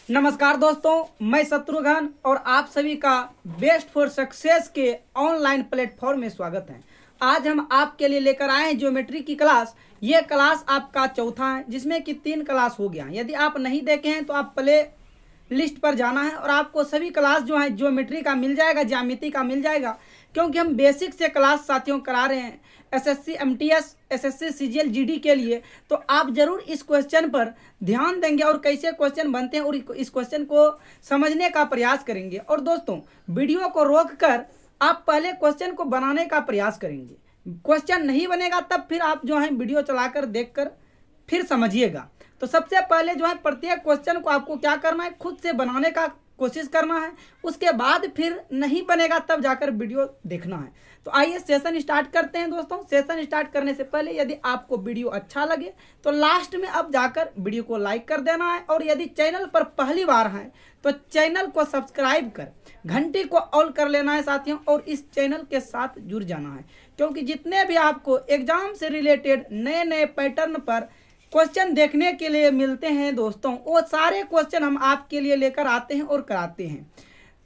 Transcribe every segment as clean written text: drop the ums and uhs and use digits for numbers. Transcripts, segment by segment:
नमस्कार दोस्तों, मैं शत्रुघ्न और आप सभी का बेस्ट फॉर सक्सेस के ऑनलाइन प्लेटफॉर्म में स्वागत है। आज हम आपके लिए लेकर आए हैं ज्योमेट्री की क्लास। ये क्लास आपका चौथा है, जिसमें कि 3 क्लास हो गया। यदि आप नहीं देखे हैं तो आप प्ले लिस्ट पर जाना है और आपको सभी क्लास जो है ज्योमेट्री का मिल जाएगा, ज्यामिति का मिल जाएगा, क्योंकि हम बेसिक से क्लास साथियों करा रहे हैं SSC MTS, SSC CGL GD के लिए। तो आप जरूर इस क्वेश्चन पर ध्यान देंगे और कैसे क्वेश्चन बनते हैं और इस क्वेश्चन को समझने का प्रयास करेंगे। और दोस्तों, वीडियो को रोक कर आप पहले क्वेश्चन को बनाने का प्रयास करेंगे। क्वेश्चन नहीं बनेगा तब फिर आप जो है वीडियो चलाकर देखकर फिर समझिएगा। तो सबसे पहले जो है प्रत्येक क्वेश्चन को आपको क्या करना है, खुद से बनाने का कोशिश करना है। उसके बाद फिर नहीं बनेगा तब जाकर वीडियो देखना है। तो आइए सेशन स्टार्ट करते हैं दोस्तों। सेशन स्टार्ट करने से पहले यदि आपको वीडियो अच्छा लगे तो लास्ट में अब जाकर वीडियो को लाइक कर देना है, और यदि चैनल पर पहली बार हैं तो चैनल को सब्सक्राइब कर घंटी को ऑल कर लेना है साथियों, और इस चैनल के साथ जुड़ जाना है, क्योंकि जितने भी आपको एग्जाम से रिलेटेड नए नए पैटर्न पर क्वेश्चन देखने के लिए मिलते हैं दोस्तों, वो सारे क्वेश्चन हम आपके लिए लेकर आते हैं और कराते हैं।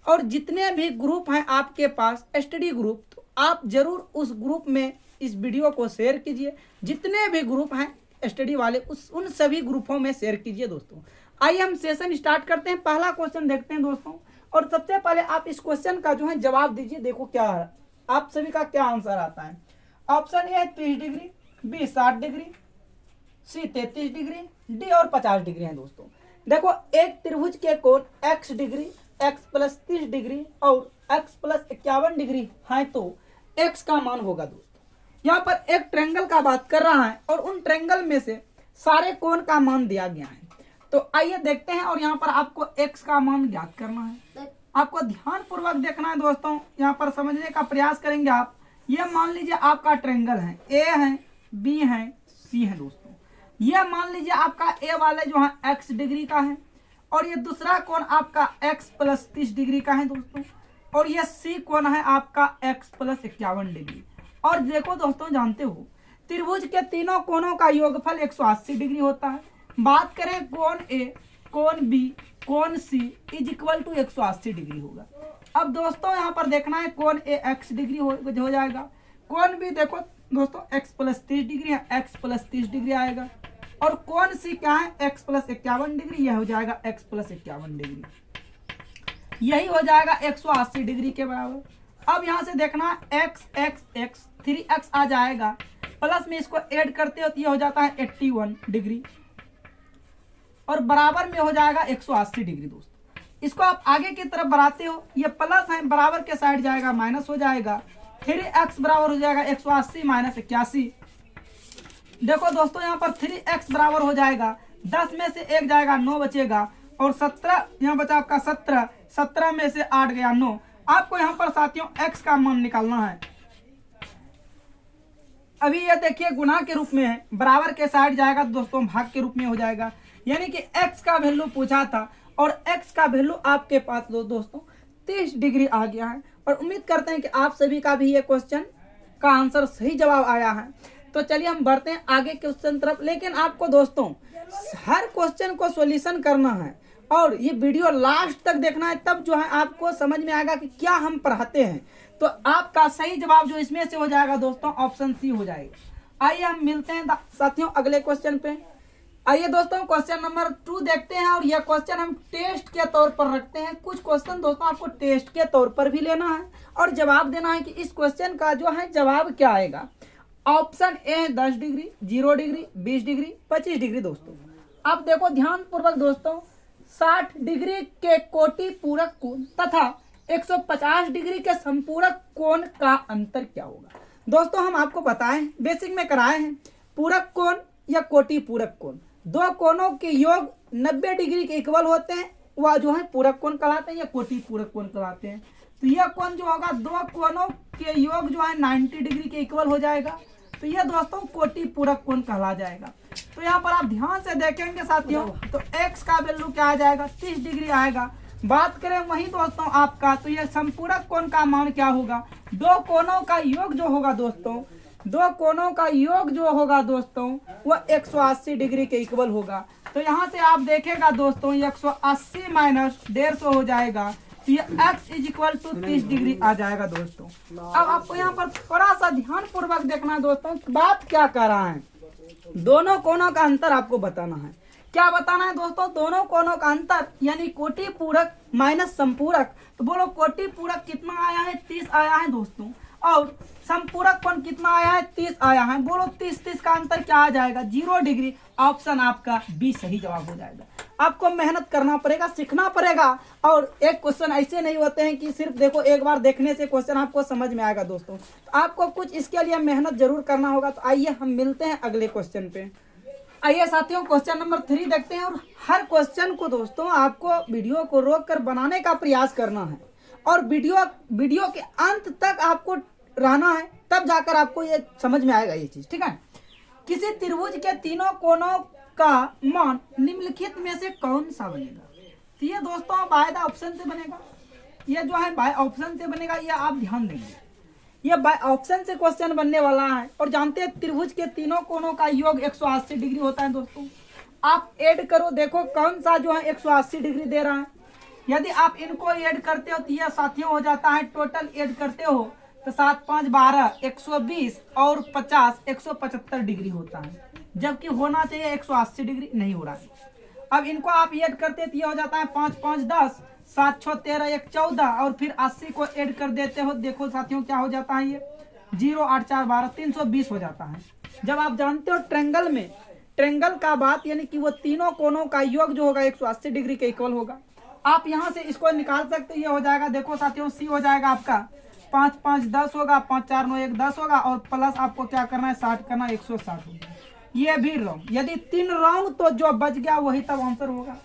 और जितने भी ग्रुप हैं आपके पास स्टडी ग्रुप, तो आप जरूर उस ग्रुप में इस वीडियो को शेयर कीजिए। जितने भी ग्रुप हैं स्टडी वाले उन सभी ग्रुपों में शेयर कीजिए दोस्तों। आइए हम सेशन स्टार्ट करते हैं। पहला क्वेश्चन देखते हैं दोस्तों, और सबसे पहले आप इस क्वेश्चन का जो है जवाब दीजिए। देखो क्या है, आप सभी का क्या आंसर आता है। ऑप्शन ए है 30 डिग्री, बी 60 डिग्री, सी 33 डिग्री, डी और 50 डिग्री है दोस्तों। देखो, एक त्रिभुज के कोण x degree, x plus 30 degree और x प्लस 51 डिग्री है, तो x का मान होगा दोस्तों। यहाँ पर एक ट्रायंगल का बात कर रहा है और उन ट्रायंगल में से सारे कोण का मान दिया गया है। तो आइए देखते हैं, और यहाँ पर आपको x का मान ज्ञात करना है। आपको ध्यान पूर्वक देखना है दोस्तों, यहाँ पर समझने का प्रयास करेंगे आप। ये मान लीजिए आपका ट्रायंगल है, ए है, बी है, सी है दोस्तों। ये मान लीजिए आपका ए वाले जो है x डिग्री का है, और ये दूसरा कोण आपका x प्लस 30 डिग्री का है दोस्तों, और ये सी कोण है आपका x प्लस 51 डिग्री। और देखो दोस्तों, जानते हो त्रिभुज के तीनों कोणों का योगफल 180 डिग्री होता है। बात करें कोण ए, कोण बी, कोण सी इज इक्वल टू 180 डिग्री होगा। अब दोस्तों यहाँ पर देखना है, कोण ए x डिग्री हो जाएगा, कोण बी देखो दोस्तों x प्लस 30 डिग्री है, x प्लस 30 डिग्री आएगा, और कोण सी क्या है x प्लस 51 डिग्री, यह हो जाएगा x प्लस 51 डिग्री, यही हो जाएगा 180 डिग्री के बराबर। अब यहाँ से देखना x x x 3x आ जाएगा, प्लस में इसको ऐड करते हो तो यह हो जाता है 81 डिग्री, और बराबर में हो जाएगा 180 डिग्री दोस्तों। इसको आप आगे की तरफ बढ़ाते हो, ये प्लस है, बराबर के साइड जाएगा माइनस हो जाएगा, 3x बराबर हो जाएगा 180 माइनस 81। देखो दोस्तों, यहाँ पर 3x बराबर हो जाएगा, 10 में से 1 जाएगा, 9 बचेगा, और 17 यहाँ बचा आपका 17, 17 में से 8 गया 9। आपको यहाँ पर साथियों x का मान निकालना है। अभी ये देखिए गुणा के रूप में है, बराबर के साइड जाएगा दोस्तों भाग के रूप में हो जाएगा, यानी कि x का वैल्यू पूछा था और x का वैल्यू आपके पास दोस्तों 30 डिग्री आ गया है। और उम्मीद करते हैं कि आप सभी का भी ये क्वेश्चन का आंसर सही जवाब आया है। तो चलिए हम बढ़ते हैं आगे क्वेश्चन तरफ। लेकिन आपको दोस्तों हर क्वेश्चन को सॉल्यूशन करना है और ये वीडियो लास्ट तक देखना है, तब जो है आपको समझ में आएगा कि क्या हम पढ़ाते हैं। तो आपका सही जवाब जो इसमें से हो जाएगा दोस्तों ऑप्शन सी हो जाएगा। आइए हम मिलते हैं साथियों अगले क्वेश्चन पे। आइए दोस्तों क्वेश्चन नंबर 2 देखते हैं, और यह क्वेश्चन हम टेस्ट के तौर पर रखते हैं। कुछ क्वेश्चन दोस्तों आपको टेस्ट के तौर पर भी लेना है और जवाब देना है कि इस क्वेश्चन का जो है जवाब क्या आएगा। ऑप्शन ए है 10 डिग्री, 0 डिग्री, 20 डिग्री, 25 डिग्री दोस्तों। अब देखो ध्यान पूर्वक दोस्तों, 60 डिग्री के कोटि पूरक कोण तथा 150 डिग्री के संपूरक कोण का अंतर क्या होगा। दोस्तों हम आपको बताएं, बेसिक में कराए हैं, पूरक कोण या कोटि पूरक कोण, दो कोणों के योग 90 डिग्री के इक्वल होते हैं, वह जो है पूरक कोण कहलाते हैं या कोटि पूरक कोण कहलाते हैं। तो यह कोण जो होगा, दो कोणों के योग जो है 90 डिग्री के इक्वल हो जाएगा, तो यह दोस्तों कोटि पूरक कोण कहला जाएगा। तो यहाँ पर आप ध्यान से देखेंगे साथियों, तो x का वैल्यू क्या आ जाएगा, 30 डिग्री आएगा। बात करें वही दोस्तों आपका, तो यह संपूरक कोण का मान क्या होगा, दो कोणों का योग जो होगा दोस्तों दो कोणों का योग जो होगा दोस्तों वह 180 डिग्री के इक्वल होगा। तो यहाँ से आप देखेगा दोस्तों 180 माइनस 150 हो जाएगा, तो ये x is equal to 30 degree आ जाएगा दोस्तों। अब आपको यहाँ पर थोड़ा सा ध्यान पूर्वक देखना है दोस्तों, बात क्या कर रहा है, दोनों कोणों का अंतर आपको बताना है। क्या बताना है दोस्तों, दोनों कोणों का अंतर यानी कोटि पूरक माइनस संपूरक। तो बोलो कोटि पूरक कितना आया है, 30 आया है दोस्तों, और संपूरक कोण कितना आया है, 30 आया है। बोलो 30 का अंतर क्या आ जाएगा, 0 डिग्री। ऑप्शन आपका बी सही जवाब हो जाएगा। आपको मेहनत करना पड़ेगा, सीखना पड़ेगा, और एक क्वेश्चन ऐसे नहीं होते हैं कि सिर्फ देखो एक बार देखने से क्वेश्चन आपको समझ में आएगा दोस्तों। तो आपको कुछ इसके लिए मेहनत जरूर करना होगा। तो आइए हम मिलते हैं अगले क्वेश्चन पे। आइए साथियों क्वेश्चन नंबर 3 देखते हैं, और हर क्वेश्चन को दोस्तों आपको वीडियो को रोक कर बनाने का प्रयास करना है, और वीडियो के अंत तक आपको रहना है, तब जाकर आपको ये समझ में आएगा ये चीज, ठीक है। किसी त्रिभुज के तीनों कोणों का मान निम्नलिखित में से कौन सा बनेगा। तो ये दोस्तों बाय द ऑप्शन से बनेगा, ये जो है बाय ऑप्शन से बनेगा, ये आप ध्यान देंगे, ये बाय ऑप्शन से क्वेश्चन बनने वाला है। और जानते हैं त्रिभुज के तीनों कोणों का योग 180 डिग्री होता है दोस्तों। आप ऐड करो, देखो कौन सा जो है 180 डिग्री दे रहा है। यदि आप इनको ऐड करते हो तो ये साथियों हो जाता है, टोटल ऐड करते हो तो 7 5 12 120 और 50 175 डिग्री होता है, जबकि होना चाहिए 180 डिग्री, नहीं हो रहा है। अब इनको आप ऐड करते तो ये हो जाता है 5 5 10 7 6 13 1 14, और फिर 80 को ऐड कर देते हो, देखो साथियों क्या हो जाता है, ये 0 8 4 12 320 हो जाता है। जब आप जानते हो ट्रेंगल में, ट्रेंगल का बात यानी कि वो तीनों कोणों का योग जो होगा 180 डिग्री के इक्वल होगा। आप यहाँ से इसको निकाल सकते हो, ये हो जाएगा देखो साथियों सी हो जाएगा आपका 5 5 10 होगा, 5 4 9 1 10 होगा, और प्लस आपको क्या करना है 60 करना, 160 होगा। ये भी रॉन्ग, यदि 3 रॉन्ग तो जो बच गया वही तब आंसर होगा।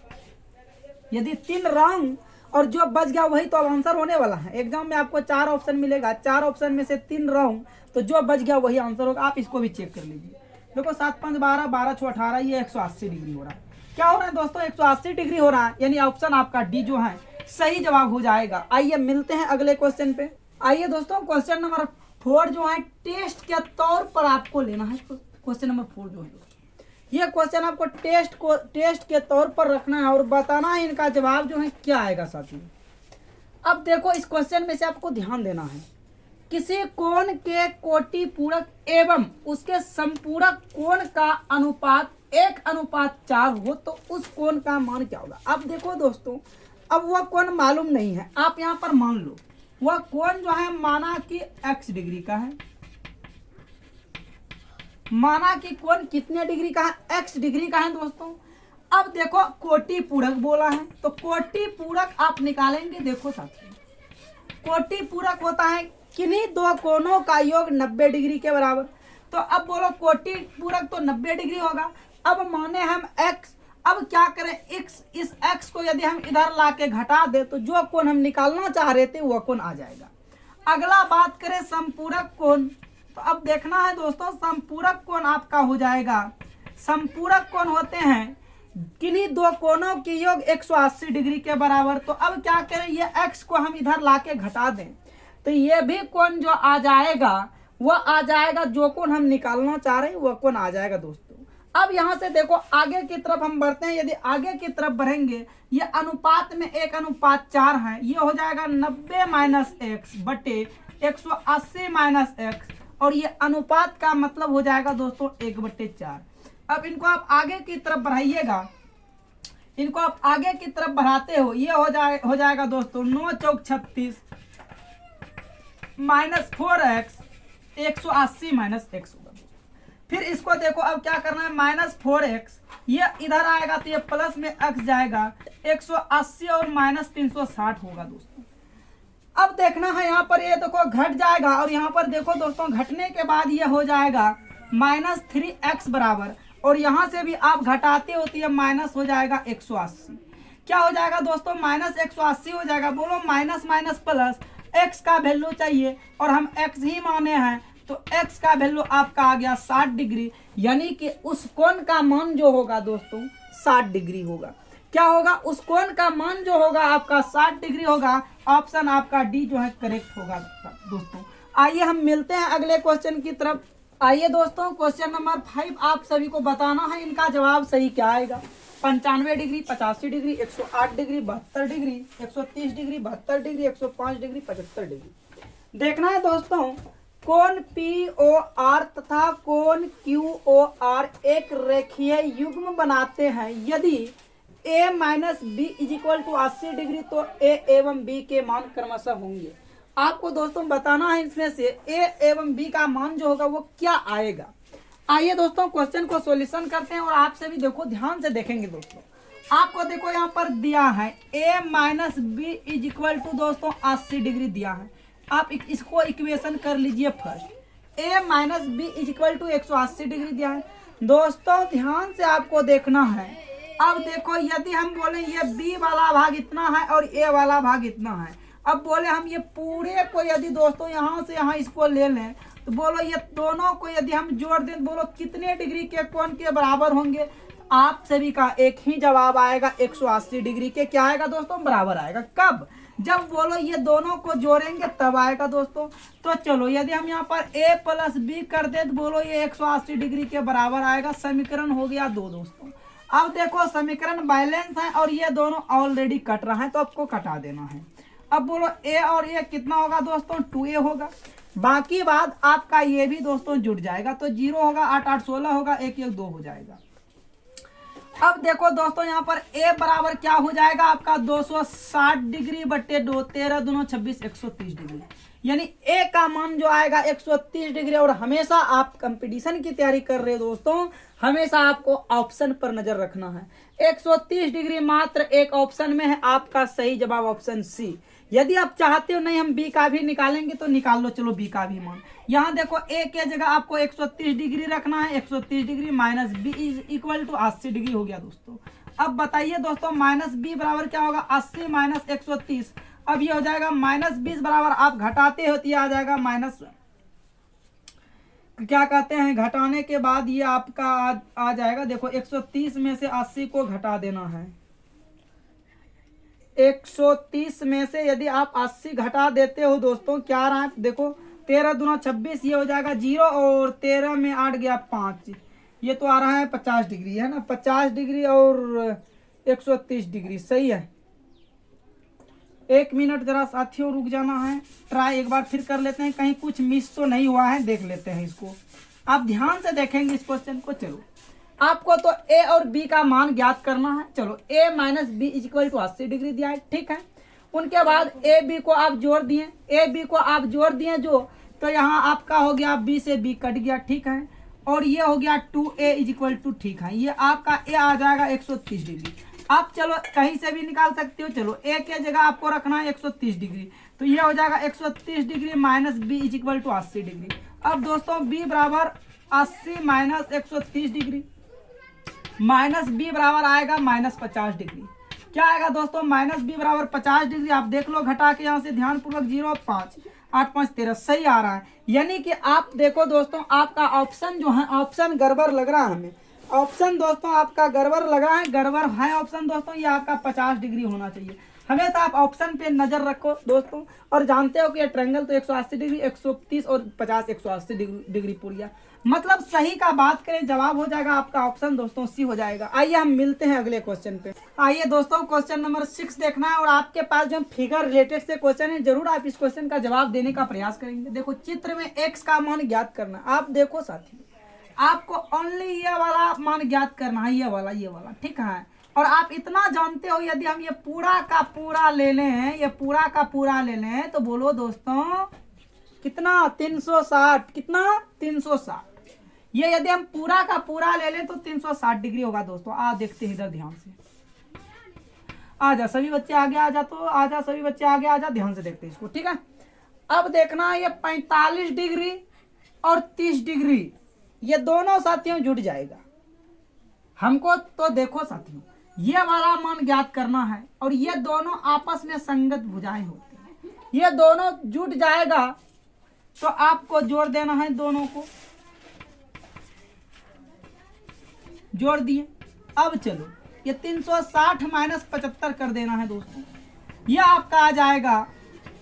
यदि 3 रॉन्ग और जो बच गया वही तो अब आंसर होने वाला है। एग्जाम में आपको 4 ऑप्शन मिलेगा, 4 ऑप्शन में से 3 रॉन्ग, तो जो बच गया वही आंसर होगा। आप इसको भी चेक कर लीजिए, देखो 7 5 12 12 6 18, ये 180 डिग्री हो रहा है। क्या हो रहा है दोस्तों, 180 डिग्री हो रहा है, यानी ऑप्शन आपका डी जो है सही जवाब हो जाएगा। आइए मिलते हैं अगले क्वेश्चन पे। आइए दोस्तों क्वेश्चन नंबर 4 जो है टेस्ट के तौर पर आपको लेना है। क्वेश्चन नंबर 4 जो है ये क्वेश्चन आपको टेस्ट के तौर पर रखना है और बताना है इनका जवाब जो है क्या आएगा साथियों। अब देखो इस क्वेश्चन में से आपको ध्यान देना है, किसी कोण के कोटि पूरक एवं उसके संपूरक कोण का अनुपात 1:4 हो तो उस कोण का मान क्या होगा। अब देखो दोस्तों, अब वह कोण मालूम नहीं है, आप यहाँ पर मान लो वह कोण जो है माना कि x डिग्री का है, माना कि कोण कितने डिग्री का है, x डिग्री का है दोस्तों। अब देखो कोटि पूरक बोला है, तो कोटि पूरक आप निकालेंगे, देखो साथियों कोटि पूरक होता है किन्हीं दो कोणों का योग 90 डिग्री के बराबर। तो अब बोलो कोटि पूरक तो 90 डिग्री होगा। अब माने हम x, अब क्या करें, इस x को यदि हम इधर लाके घटा दे तो जो कोण हम निकालना चाह रहे थे वो कोण आ जाएगा। अगला बात करें संपूरक कोण, तो अब देखना है दोस्तों संपूरक कोण आपका हो जाएगा, संपूरक कोण होते हैं किन्हीं दो कोणों के योग 180 डिग्री के बराबर। तो अब क्या करें, ये x को हम इधर लाके घटा दें तो ये भी कोण जो आ जाएगा वह आ जाएगा, जो कोण हम निकालना चाह रहे हैं वह कोण आ जाएगा दोस्तों। अब यहाँ से देखो आगे की तरफ हम बढ़ते हैं, यदि आगे की तरफ बढ़ेंगे ये अनुपात में 1:4 है, ये हो जाएगा 90 माइनस x बटे 180 माइनस x, और ये अनुपात का मतलब हो जाएगा दोस्तों 1/4। अब इनको आप आगे की तरफ बढ़ाइएगा, इनको आप आगे की तरफ बढ़ाते हो, ये हो जाएगा दोस्तों 9 चौक 36 माइनस 4x 180 माइनस x होगा। फिर इसको देखो अब क्या करना है, माइनस 4x, ये इधर आएगा तो ये प्लस में x जाएगा, 180 और माइनस 360 होगा दोस्तों। अब देखना है यहाँ पर ये देखो घट जाएगा, और यहाँ पर देखो दोस्तों घटने के बाद ये हो जाएगा माइनस 3x बराबर, और यहाँ से भी आप घटाते हो तो ये माइनस हो जाएगा 180। क्या हो जाएगा दोस्तों, माइनस 180 हो जाएगा। बोलो माइनस माइनस प्लस, x का वैल्यू चाहिए और हम x ही माने हैं, तो x का वैल्यू आपका आ गया 60 डिग्री, यानी कि उस कोण का मान जो होगा दोस्तों 60 डिग्री होगा। क्या होगा, उस कोण का मान जो होगा आपका 60 डिग्री होगा। ऑप्शन आपका डी जो है करेक्ट होगा दोस्तों। आइए हम मिलते हैं अगले क्वेश्चन की तरफ। आइए दोस्तों, क्वेश्चन नंबर 5 आप सभी को बताना है इनका जवाब सही क्या आएगा। 95 degree, 85 degree, 108 degree, 72 degree, 130 degree, 72 degree, 105 degree, 75 degree. देखना है दोस्तों, कोण POR तथा कोण QOR एक रेखीय युग्म बनाते हैं। यदि A minus B is equal to 80 degree तो A एवं B के मान क्रमशः होंगे। आपको दोस्तों बताना है इसमें से A एवं B का मान जो होगा वो क्या आएगा। आइए दोस्तों, क्वेश्चन को सॉल्यूशन करते हैं और आप सभी देखो, ध्यान से देखेंगे दोस्तों। आपको देखो यहाँ पर दिया है A minus B is equal to दोस्तों 80 डिग्री दिया है। आप इसको इक्वेशन कर लीजिए first. A minus B is equal to 180 degree दिया है दोस्तों। ध्यान से आपको देखना है। अब देखो, यदि हम बोले ये B वाला भाग इतना है और A वाला भाग इतना है, अब बोले हम ये पूरे को यदि दोस्तों यहाँ से यहाँ इसको ले लें तो बोलो ये दोनों को यदि हम जोड़ दें तो बोलो कितने डिग्री के कोण के बराबर होंगे। आप सभी का एक ही जवाब आएगा, 180 डिग्री के क्या आएगा दोस्तों, बराबर आएगा। कब? जब बोलो ये दोनों को जोड़ेंगे तब आएगा दोस्तों। तो चलो, यदि हम यहाँ पर A प्लस बी कर दे तो बोलो ये 180 डिग्री के बराबर आएगा। समीकरण हो गया 2 दोस्तों। अब देखो, समीकरण बैलेंस है और ये दोनों ऑलरेडी कट रहा है तो आपको कटा देना है। अब बोलो A और A कितना होगा दोस्तों, 2A होगा। बाकी बात आपका ये भी दोस्तों जुड़ जाएगा तो 0 होगा, 8 8 16 होगा, 1 1 2 हो जाएगा। अब देखो दोस्तों, यहाँ पर A बराबर क्या हो जाएगा आपका 260 डिग्री बट्टे 2, 13 दूना 26, 130 डिग्री। यानी A का मान जो आएगा 130 डिग्री। और हमेशा आप कंपटीशन की तैयारी कर रहे हो दोस्तों, हमेशा आपको ऑप्शन पर नजर रखना है। 130 डिग्री मात्र एक ऑप्शन में है, आपका सही जवाब ऑप्शन सी। यदि आप चाहते हो नहीं हम B का भी निकालेंगे तो निकाल लो, चलो B का भी मान। यहाँ देखो A के जगह आपको 130 डिग्री रखना है। 130 degree minus B is equal to 80 degree हो गया दोस्तों। अब बताइए दोस्तों, माइनस B बराबर क्या होगा, 80 माइनस 130। अब ये हो जाएगा माइनस 20 बराबर, आप घटाते हो तो ये आ जाएगा माइनस, क्या कहते हैं, घटाने के बाद ये आपका आ जाएगा। देखो 130 में से 80 को घटा देना है। 130 में से यदि आप 80 घटा देते हो दोस्तों, क्या आ रहा है देखो, 13 दूना 26, ये हो जाएगा 0 और 13 में 8 गया 5, ये तो आ रहा है 50 डिग्री, है ना। 50 डिग्री और 130 डिग्री सही है। 1 मिनट जरा साथियों रुक जाना है, ट्राई एक बार फिर कर लेते हैं, कहीं कुछ मिस तो नहीं हुआ है, देख लेते हैं इसको। आप ध्यान से देखेंगे इस क्वेश्चन को। चलो, आपको तो A और B का मान ज्ञात करना है। चलो, A minus B is equal to 80 degree दिया है, ठीक है। उनके बाद A B को आप जोड़ दिए, A B को आप जोड़ दिए जो, तो यहाँ आपका हो गया B से B कट गया, ठीक है। और ये हो गया 2A इज इक्वल टू, ठीक है, ये आपका A आ जाएगा 130 डिग्री। आप चलो कहीं से भी निकाल सकते हो। चलो, A के जगह आपको रखना है 130 डिग्री, तो ये हो जाएगा 130 degree minus B is equal to 80 degree. अब दोस्तों B बराबर 80 माइनस 130 डिग्री, माइनस B बराबर आएगा माइनस 50 डिग्री। क्या आएगा दोस्तों, माइनस B बराबर 50 डिग्री। आप देख लो घटा के यहाँ से ध्यान पूर्वक, 0 5 8 5 13 सही आ रहा है। यानी कि आप देखो दोस्तों, आपका ऑप्शन जो है, ऑप्शन गड़बड़ लग रहा है हमें। ऑप्शन दोस्तों आपका गड़बड़ लग रहा है, गड़बड़ है ऑप्शन दोस्तों, ये आपका 50 डिग्री होना चाहिए। हमेशा आप ऑप्शन पे नजर रखो दोस्तों। और जानते हो कि ये ट्रायंगल तो 180 डिग्री, 130 और 50 180 डिग्री पूरी, मतलब सही का बात करें जवाब हो जाएगा आपका ऑप्शन दोस्तों सी हो जाएगा। आइए हम मिलते हैं अगले क्वेश्चन पे। आइए दोस्तों, क्वेश्चन नंबर 6 देखना है और आपके पास जो फिगर रिलेटेड से क्वेश्चन है, जरूर आप इस क्वेश्चन का जवाब देने का प्रयास करेंगे। देखो, चित्र में x का मान ज्ञात करना है। आप देखो साथी, आपको ओनली ये वाला मान ज्ञात करना है, ये वाला, ठीक है। और आप इतना जानते हो, यदि हम ये पूरा का पूरा ले लें, ये पूरा का पूरा ले लें तो बोलो दोस्तों कितना, 360, कितना 360। ये यदि हम पूरा का पूरा ले लें तो 360 डिग्री होगा दोस्तों। आ देखते हैं इधर ध्यान से, आजा सभी बच्चे आगे आ जा, तो आजा सभी बच्चे आगे आ जा, ध्यान से देखते हैं इसको, ठीक है। अब देखना है ये 45 डिग्री और 30 डिग्री, ये दोनों साथियों जुड़ जाएगा हमको। तो देखो साथियों, ये वाला मान ज्ञात करना है और ये दोनों आपस में संगत भुजाएं होती हैं, ये दोनों जुड़ जाएगा तो आपको जोड़ देना है, दोनों को जोड़ दिए। अब चलो, ये 360 माइनस 75 कर देना है दोस्तों, ये आपका आ जाएगा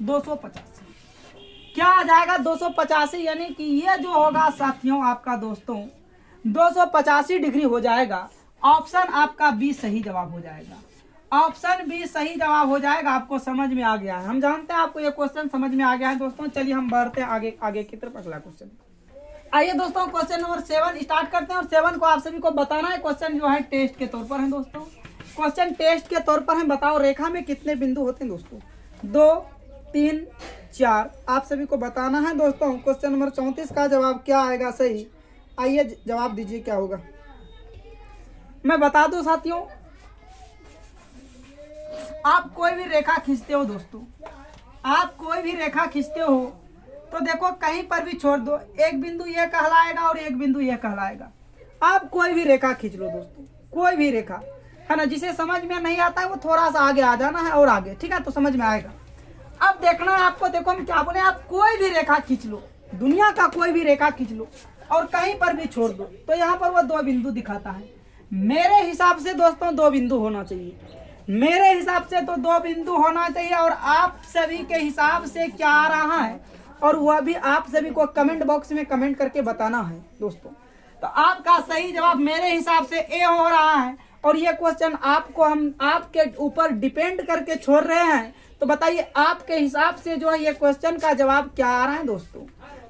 285। क्या आ जाएगा 285, यानी कि ये जो होगा साथियों आपका दोस्तों 285 डिग्री हो जाएगा। ऑप्शन आपका बी सही जवाब हो जाएगा। ऑप्शन बी सही जवाब हो जाएगा। आपको समझ में आ गया है, हम जानते हैं आपको ये क्वेश्चन समझ में आ गया है दोस्तों। चलिए हम बढ़ते हैं आगे आगे की तरफ। अगला क्वेश्चन, आइए दोस्तों क्वेश्चन नंबर 7 स्टार्ट करते हैं। और 7 को आप सभी को बताना है। क्वेश्चन जो है टेस्ट के तौर पर है दोस्तों। क्वेश्चन टेस्ट के तौर पर है। बताओ रेखा में कितने बिंदु होते हैं दोस्तों? 2, 3, 4 आप सभी को बताना है दोस्तों। क्वेश्चन नंबर 34 का जवाब क्या आएगा सही? आइए जवाब दीजिए क्या होगा। मैं बता दूं साथियों, आप कोई भी रेखा खींचते हो दोस्तों, आप कोई भी रेखा खींचते हो तो देखो कहीं पर भी छोड़ दो, एक बिंदु ये कहलाएगा और एक बिंदु ये कहलाएगा। आप कोई भी रेखा खींच लो दोस्तों, कोई भी रेखा है ना। जिसे समझ में नहीं आता है वो थोड़ा सा आगे आ जाना है और आगे, ठीक है, तो समझ में आएगा। अब देखना है आपको, देखो हम क्या बोले, आप कोई भी रेखा खींच लो, दुनिया का कोई भी रेखा खींच लो और कहीं पर भी छोड़ दो तो यहाँ पर वो 2 बिंदु दिखाता है। मेरे हिसाब से दोस्तों 2 बिंदु होना चाहिए। मेरे हिसाब से तो 2 बिंदु होना चाहिए। और आप सभी के हिसाब से क्या आ रहा है और वह भी आप सभी को कमेंट बॉक्स में कमेंट करके बताना है दोस्तों। तो आपका सही जवाब मेरे हिसाब से ए हो रहा है। और ये क्वेश्चन आपको हम आपके ऊपर डिपेंड करके छोड़ रहे हैं। तो बताइए आपके हिसाब से जो है ये क्वेश्चन का जवाब क्या आ रहा है दोस्तों।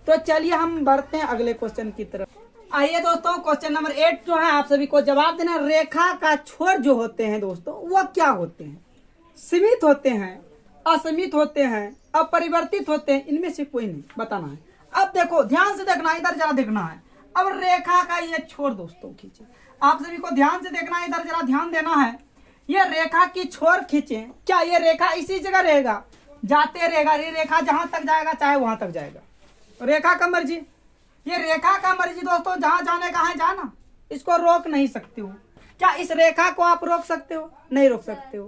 तो चलिए हम बढ़ते हैं अगले क्वेश्चन की तरफ। आइए दोस्तों क्वेश्चन नंबर 8 जो है आप सभी को जवाब देना। रेखा का छोर जो होते हैं दोस्तों वो क्या होते हैं? सीमित होते हैं, असीमित होते हैं, अपरिवर्तित होते हैं, इनमें से कोई नहीं, बताना है। अब देखो ध्यान से देखना, इधर जरा देखना है। अब रेखा का ये छोर दोस्तों खींचे, आप सभी को ध्यान से देखना है, इधर जरा ध्यान देना है। ये रेखा की छोर खींचे, क्या ये रेखा इसी जगह रहेगा? जाते रहेगा, ये रेखा जहां तक जाएगा चाहे वहां तक जाएगा। रेखा का मर्जी, ये रेखा का मर्जी दोस्तों, जहां जाने का है जाना, इसको रोक नहीं सकते हो। क्या इस रेखा को आप रोक सकते हो? नहीं रोक सकते हो।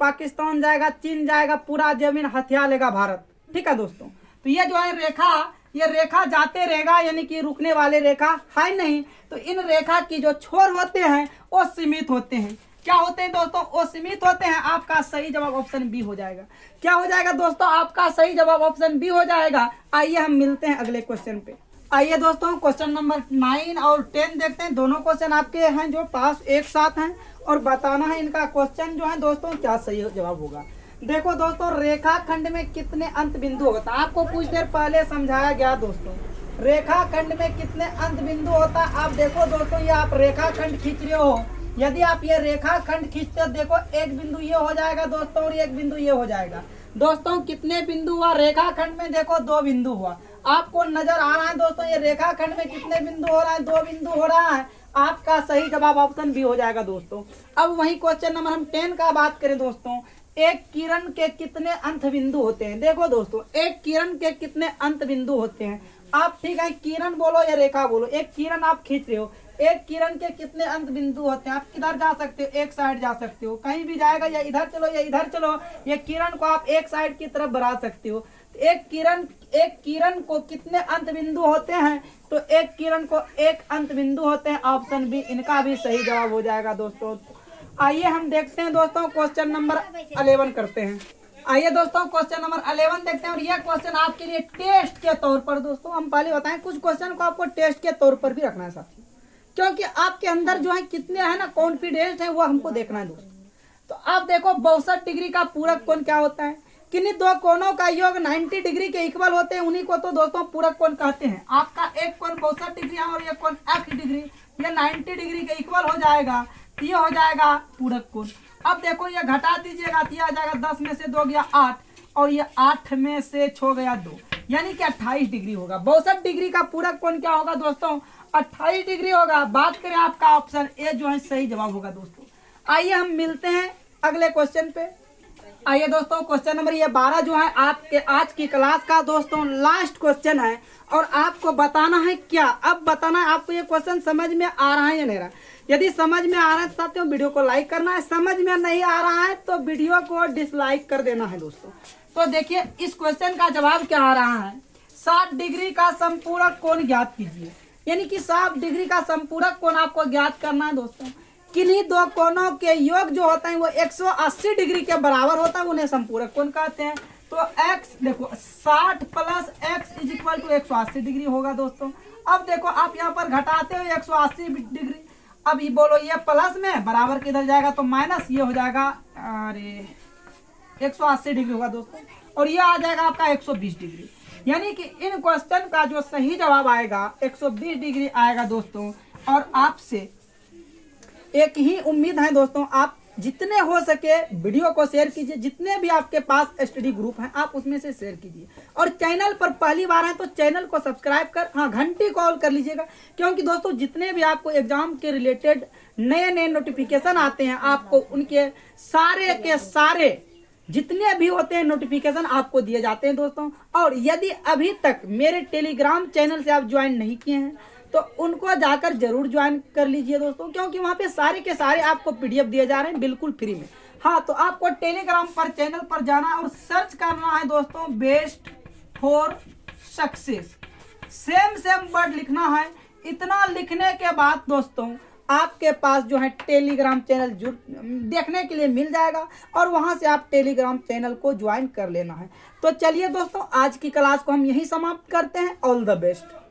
पाकिस्तान जाएगा, चीन जाएगा, पूरा जमीन हथिया लेगा भारत, ठीक है दोस्तों। तो ये जो है रेखा, ये रेखा जाते रहेगा, यानी कि रुकने वाले रेखा है नहीं। तो इन रेखा की जो छोर होते हैं वो सीमित होते हैं। क्या होते हैं दोस्तों? वो सीमित होते हैं। आपका सही जवाब ऑप्शन बी हो जाएगा। क्या हो जाएगा दोस्तों? आपका सही जवाब ऑप्शन बी हो जाएगा। आइए हम मिलते हैं अगले क्वेश्चन पे। आइए दोस्तों क्वेश्चन नंबर 9 और 10 देखते हैं। दोनों क्वेश्चन आपके हैं जो पास एक साथ हैं और बताना है इनका क्वेश्चन जो है दोस्तों क्या सही जवाब होगा। देखो दोस्तों, रेखा खंड में कितने अंत बिंदु होता है? आपको कुछ देर पहले समझाया गया दोस्तों, रेखा खंड में कितने अंत बिंदु होता है। आप देखो दोस्तों, ये आप रेखा खंड खींच रहे हो, यदि आप ये रेखा खंड खींचते हो, देखो एक बिंदु ये हो जाएगा दोस्तों और एक बिंदु ये हो जाएगा। दोस्तों कितने बिंदु हुआ रेखा खंड में? देखो 2 बिंदु हुआ। आपको नजर आ रहा है दोस्तों ये रेखा खंड में कितने बिंदु हो रहा है? 2 बिंदु हो रहा है। आपका सही जवाब ऑप्शन बी हो जाएगा दोस्तों। अब वही क्वेश्चन नंबर हम 10 का बात करें दोस्तों, एक किरण के कितने अंत बिंदु होते हैं? देखो दोस्तों, एक किरण के कितने अंत बिंदु होते हैं? आप ठीक है किरण बोलो या रेखा बोलो, एक किरण आप खींच रहे हो, एक किरण के कितने अंत बिंदु होते हैं? आप किधर जा सकते हो? एक साइड जा सकते हो, कहीं भी जाएगा, या इधर चलो या इधर चलो। ये किरण को आप एक साइड की तरफ बढ़ा सकते हो। एक किरण को कितने अंत बिंदु होते हैं? तो एक किरण को एक अंत बिंदु होते हैं। ऑप्शन बी इनका भी सही जवाब हो जाएगा दोस्तों। आइए हम देखते हैं दोस्तों क्वेश्चन नंबर 11 करते हैं। आइए दोस्तों क्वेश्चन नंबर 11 देखते हैं। और यह क्वेश्चन आपके लिए टेस्ट के तौर पर दोस्तों, हम पहले बताएं कुछ क्वेश्चन को आपको टेस्ट के तौर पर भी रखना है साथियों, क्योंकि आपके अंदर जो है कितने है ना कॉन्फिडेंस है वो हमको देखना है दोस्तों। तो आप देखो 62 डिग्री का पूरक कोण क्या होता है? किन्हीं 2 कोणों का योग 90 डिग्री के इक्वल होते हैं, उन्हीं को तो दोस्तों पूरक कोण कहते हैं। आपका एक कोण 62 डिग्री है और एक कोण 80 डिग्री, ये 90 डिग्री के इक्वल हो जाएगा, ये हो जाएगा पूरक कोण। अब देखो ये घटा दीजिएगा तो ये आ जाएगा 10 में से 2 गया 8 और ये 8 में से 6 गया 2, यानी कि 28 डिग्री होगा। 62 डिग्री का पूरक कोण क्या होगा दोस्तों? 28 डिग्री होगा। बात करें आपका ऑप्शन ए जो है सही जवाब होगा दोस्तों। आइए हम मिलते हैं अगले क्वेश्चन पे। आइए दोस्तों क्वेश्चन नंबर ये 12 जो है आपके आज की क्लास का दोस्तों लास्ट क्वेश्चन है और आपको बताना है क्या? अब बताना है आपको ये क्वेश्चन समझ में आ रहा है या नहीं रहा। यदि समझ में आ रहा है साथियों वीडियो को लाइक करना है, समझ में नहीं आ रहा है तो वीडियो को डिसलाइक कर देना है दोस्तों। तो देखिए इस क्वेश्चन का जवाब क्या आ रहा है, 60 डिग्री का संपूरक कोण ज्ञात कीजिए। यानी कि 60 डिग्री का संपूरक कोण आपको ज्ञात करना है दोस्तों। किन्हीं 2 कोणों के योग जो होता है वो 180 डिग्री के बराबर होता है, उन्हें संपूरक कोण कहते हैं। तो x देखो 60 plus x is equal to 180 degree होगा दोस्तों। अब देखो आप यहाँ पर घटाते हो 180 डिग्री, अब ये बोलो ये प्लस में बराबर किधर जाएगा तो माइनस, ये हो जाएगा अरे 180 डिग्री होगा दोस्तों, और ये आ जाएगा आपका 120 डिग्री। यानी कि इन क्वेश्चन का जो सही जवाब आएगा 120 डिग्री आएगा दोस्तों। और आपसे एक ही उम्मीद है दोस्तों, आप जितने हो सके वीडियो को शेयर कीजिए, जितने भी आपके पास स्टडी ग्रुप हैं आप उसमें से शेयर कीजिए, और चैनल पर पहली बार है तो चैनल को सब्सक्राइब कर घंटी कॉल कर लीजिएगा, क्योंकि दोस्तों जितने भी आपको एग्जाम के रिलेटेड नए नए नोटिफिकेशन आते हैं आपको उनके सारे के सारे जितने भी होते हैं नोटिफिकेशन आपको दिए जाते हैं दोस्तों। और यदि अभी तक मेरे टेलीग्राम चैनल से आप ज्वाइन नहीं किए हैं तो उनको जाकर जरूर ज्वाइन कर लीजिए दोस्तों, क्योंकि वहाँ पे सारे के सारे आपको पीडीएफ दिए जा रहे हैं बिल्कुल फ्री में। हाँ, तो आपको टेलीग्राम पर चैनल पर जाना है और सर्च करना है दोस्तों best for success, same word लिखना है। इतना लिखने के बाद दोस्तों आपके पास जो है टेलीग्राम चैनल देखने के लिए मिल जाएगा, और वहां से आप टेलीग्राम चैनल को ज्वाइन कर लेना है। तो चलिए दोस्तों आज की क्लास को हम यहीं समाप्त करते हैं। All the best.